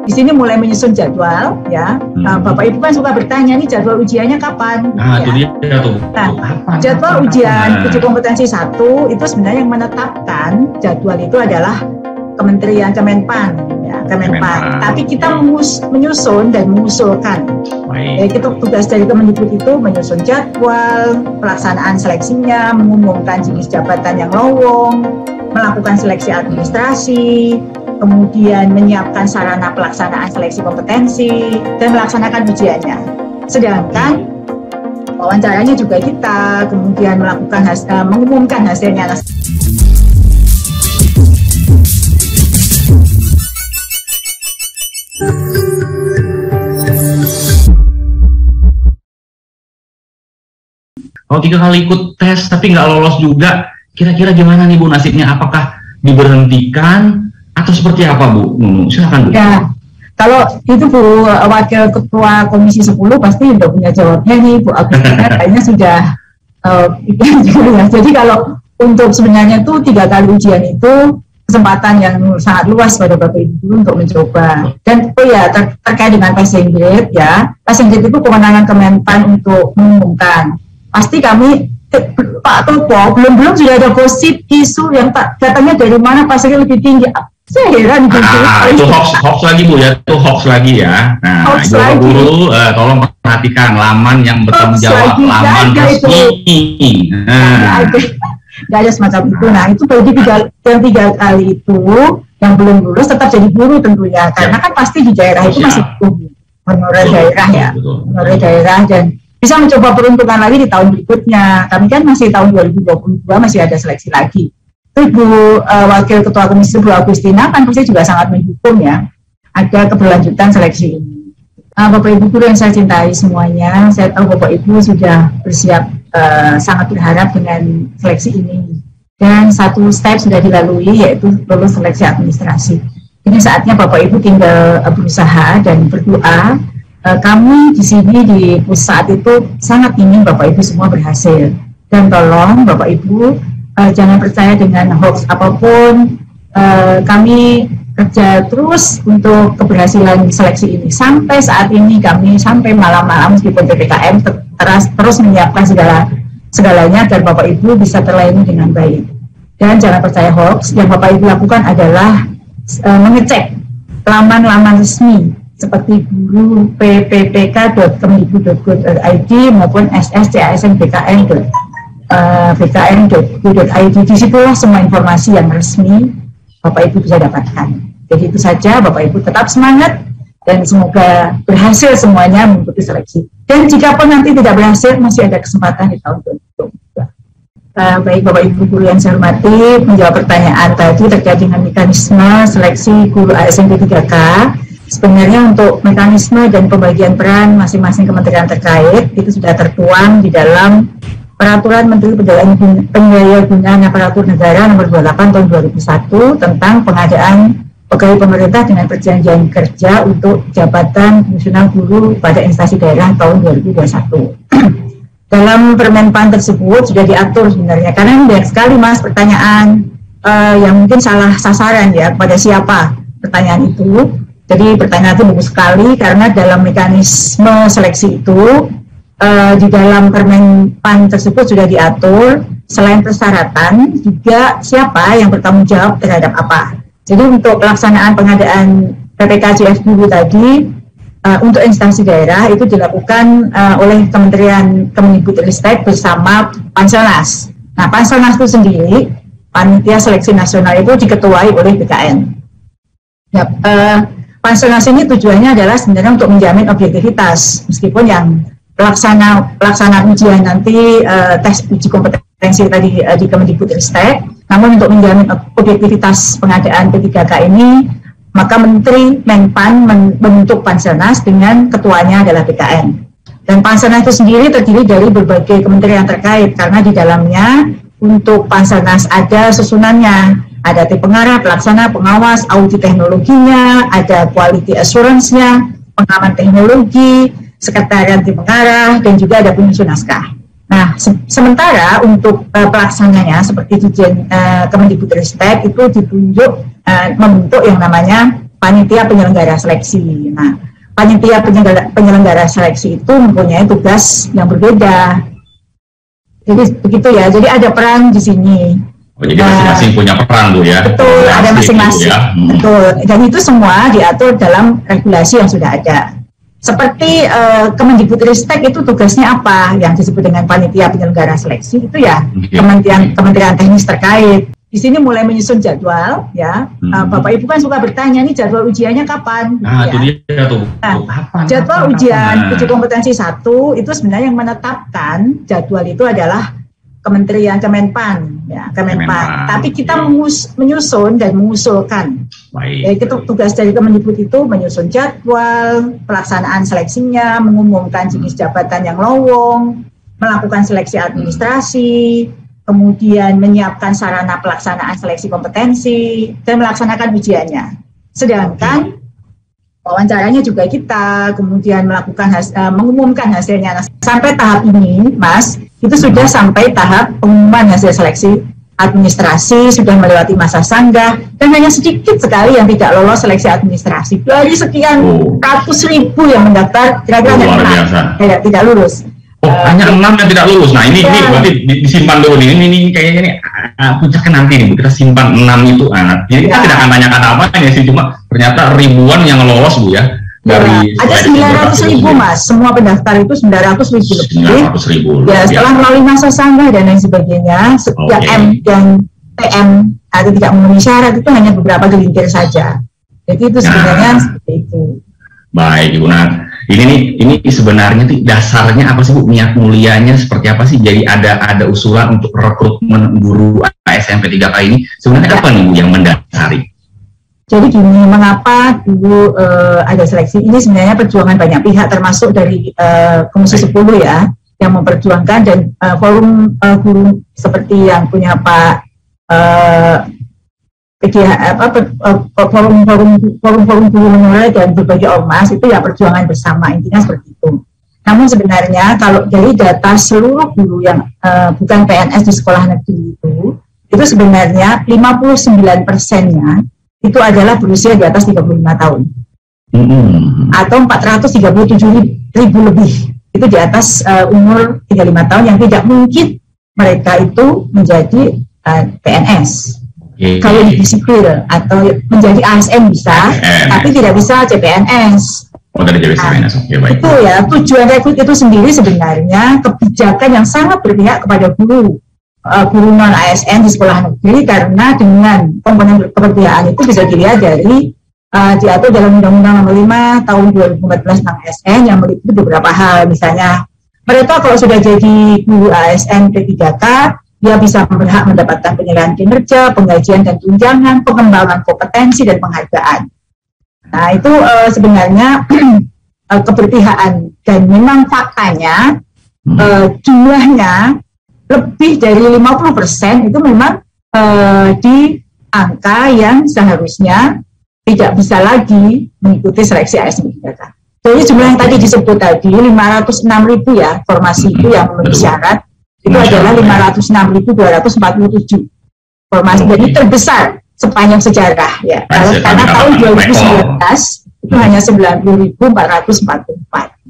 di sini mulai menyusun jadwal ya. Bapak Ibu kan suka bertanya nih jadwal ujiannya kapan? Itu dia tuh. Nah, jadwal ujian uji kompetensi 1 itu sebenarnya yang menetapkan jadwal itu adalah Kementerian Kemenpan ya, Kemenpan. Tapi kita menyusun dan mengusulkan. Jadi tugas dari Kemendikbud itu menyusun jadwal, pelaksanaan seleksinya, mengumumkan jenis jabatan yang lowong, melakukan seleksi administrasi, kemudian menyiapkan sarana pelaksanaan seleksi kompetensi, dan melaksanakan ujiannya. Sedangkan wawancaranya juga kita, kemudian mengumumkan hasilnya. Kalau 3 kali ikut tes tapi nggak lolos juga, kira-kira gimana nih Bu nasibnya? Apakah diberhentikan atau seperti apa Bu? Silakan Bu. Ya, kalau itu Bu Wakil Ketua Komisi 10 pasti udah punya jawabnya nih Bu Agustina, kayaknya sudah ya. Jadi kalau untuk sebenarnya tuh 3 kali ujian itu kesempatan yang sangat luas pada Bapak Ibu untuk mencoba. Dan terkait dengan passing grade ya, passing grade itu kewenangan Kemenpan untuk mengumumkan. Pasti kami Pak Topo belum sudah ada gosip isu yang datangnya dari mana passingnya lebih tinggi. Saya heran gitu. Itu hoax lagi Bu ya, itu hoax lagi ya. Nah, guru tolong perhatikan laman yang bertanggung jawab, laman resmi. Nggak ada semacam itu. Nah, itu bagi yang 3 kali itu yang belum lulus tetap jadi guru tentunya, karena kan pasti di daerah itu masih honorer daerah ya, honorer daerah, dan bisa mencoba peruntungan lagi di tahun berikutnya. Kami kan masih tahun 2022 masih ada seleksi lagi. Itu Bu Wakil Ketua Komisi Bu Agustina kan pasti juga sangat mendukung ya, ada keberlanjutan seleksi ini. Bapak Ibu guru yang saya cintai semuanya, saya tahu Bapak Ibu sudah bersiap, sangat berharap dengan seleksi ini. Dan satu step sudah dilalui, yaitu lulus seleksi administrasi. Ini saatnya Bapak Ibu tinggal berusaha dan berdoa. Kami di sini di pusat itu sangat ingin Bapak Ibu semua berhasil, dan tolong Bapak Ibu jangan percaya dengan hoax apapun. Kami kerja terus untuk keberhasilan seleksi ini. Sampai saat ini kami sampai malam-malam meskipun PPKM terus menyiapkan segalanya agar Bapak Ibu bisa terlayani dengan baik. Dan jangan percaya hoax. Yang Bapak Ibu lakukan adalah mengecek laman-laman resmi seperti guru pppk.kemdikbud.go.id maupun sscsnbkn.go.id. Disitulah semua informasi yang resmi Bapak Ibu bisa dapatkan. Jadi itu saja, Bapak Ibu tetap semangat dan semoga berhasil semuanya mengikuti seleksi. Dan jika pun nanti tidak berhasil, masih ada kesempatan di tahun 2022. Baik Bapak Ibu guru yang saya hormati, menjawab pertanyaan tadi terkait dengan mekanisme seleksi guru ASN 3K. Sebenarnya untuk mekanisme dan pembagian peran masing-masing kementerian terkait itu sudah tertuang di dalam Peraturan Menteri Pendayagunaan Aparatur Negara Nomor 28 Tahun 2001 tentang pengadaan pegawai pemerintah dengan perjanjian kerja untuk jabatan fungsional guru pada instansi daerah tahun 2021. Dalam Permenpan tersebut sudah diatur sebenarnya, karena banyak sekali Mas pertanyaan yang mungkin salah sasaran ya, pada siapa pertanyaan itu. Jadi pertanyaan itu bagus sekali, karena dalam mekanisme seleksi itu di dalam Permenpan tersebut sudah diatur selain persyaratan juga siapa yang bertanggung jawab terhadap apa. Jadi untuk pelaksanaan pengadaan PPKJF dulu tadi untuk instansi daerah itu dilakukan oleh Kementerian Kemendikbudristek bersama Panselnas. Nah, Panselnas itu sendiri, Panitia Seleksi Nasional itu diketuai oleh BKN. Ya, Panselnas ini tujuannya adalah sebenarnya untuk menjamin objektivitas, meskipun yang pelaksanaan ujian nanti tes uji kompetensi tadi di Kemendikbudristek, namun untuk menjamin objektivitas pengadaan P3K ini, maka Menteri Menpan membentuk Panselnas dengan ketuanya adalah BKN. Dan Panselnas itu sendiri terdiri dari berbagai kementerian terkait, karena di dalamnya untuk Panselnas ada susunannya. Ada tim pengarah, pelaksana, pengawas, audit teknologinya, ada quality assurance-nya, pengaman teknologi, sekretariat tim pengarah, dan juga ada penyusun naskah. Nah, sementara untuk pelaksananya seperti Dirjen Kemendikbudristek itu ditunjuk membentuk yang namanya panitia penyelenggara seleksi. Nah, panitia penyelenggara seleksi itu mempunyai tugas yang berbeda. Jadi begitu ya. Jadi ada peran di sini. Oh, jadi masing-masing punya peran Bu ya. Betul, ada masing-masing. Ya. Betul. Dan itu semua diatur dalam regulasi yang sudah ada. Seperti Kemendikbudristek itu tugasnya apa? Yang disebut dengan panitia penyelenggara seleksi itu ya kementerian teknis terkait. Di sini mulai menyusun jadwal, ya. Bapak Ibu kan suka bertanya, nih jadwal ujiannya kapan? Nah, itu dia tuh. Nah, jadwal ujian uji kompetensi 1 itu sebenarnya yang menetapkan jadwal itu adalah Kementerian Kemenpan, ya, Kemenpan. Tapi kita menyusun dan mengusulkan. Baik. Itu tugas dari Kemendikbud itu menyusun jadwal, pelaksanaan seleksinya, mengumumkan jenis jabatan yang lowong, melakukan seleksi administrasi, kemudian menyiapkan sarana pelaksanaan seleksi kompetensi, dan melaksanakan ujiannya. Sedangkan wawancaranya juga kita, kemudian melakukan mengumumkan hasilnya. Sampai tahap ini, Mas, itu sudah sampai tahap pengumuman hasil seleksi administrasi, sudah melewati masa sanggah, dan hanya sedikit sekali yang tidak lolos seleksi administrasi. Dari sekian ratus ribu yang mendaftar, kira-kira tidak lulus. Oh, hanya 6 yang tidak lulus. Nah, ini berarti disimpan dulu nih. Ini kayaknya nih puncaknya nanti nih, kita simpan 6 itu. Jadi kita tidak akan tanyakan apa-apa ya sih, cuma ternyata ribuan yang lolos Bu ya. Dari ada 900.000 Mas, semua pendaftar itu 900.000 lebih. 900.000. Ya, setelah melalui masa sanggah dan lain sebagainya, setiap M dan TM atau tidak memenuhi syarat itu hanya beberapa gelintir saja. Jadi itu sebenarnya seperti itu. Baik, Ibu. Nah, ini sebenarnya dasarnya apa sih Bu? Niat mulianya seperti apa sih? Jadi ada usulan untuk rekrutmen guru ASN P3K ini. Sebenarnya apa nih Bu yang mendasari? Jadi gini, mengapa dulu ada seleksi ini? Sebenarnya perjuangan banyak pihak, termasuk dari Komisi 10 ya, yang memperjuangkan, dan forum guru seperti yang punya Pak forum guru menilai dan berbagai ormas itu ya perjuangan bersama, intinya seperti itu. Namun sebenarnya kalau dari data seluruh guru yang bukan PNS di sekolah negeri itu sebenarnya 59%-nya itu adalah berusia di atas 35 tahun. Atau 437.000 lebih itu di atas umur 35 tahun yang tidak mungkin mereka itu menjadi PNS. Kalau di sipil atau menjadi ASN bisa, tapi tidak bisa CPNS. Oh, dari jadi CPNS. Itu ya, tujuan rekrut itu sendiri sebenarnya kebijakan yang sangat berpihak kepada guru non ASN di sekolah negeri, karena dengan komponen keberpihakan itu bisa dilihat dari diatur dalam Undang-Undang Nomor 5 Tahun 2014 tentang ASN yang meliputi beberapa hal. Misalnya, mereka kalau sudah jadi guru ASN P3K, dia bisa berhak mendapatkan penilaian kinerja, penggajian dan tunjangan, pengembangan kompetensi dan penghargaan. Nah, itu sebenarnya keberpihakan, dan memang faktanya jumlahnya lebih dari 50% itu memang di angka yang seharusnya tidak bisa lagi mengikuti seleksi ASN P3K. Jadi jumlah yang tadi disebut tadi 506.000 ya, formasi itu yang memenuhi syarat. Itu adalah 506.247 formasi, jadi terbesar sepanjang sejarah ya. Karena tahun 2019 itu hanya 90.444.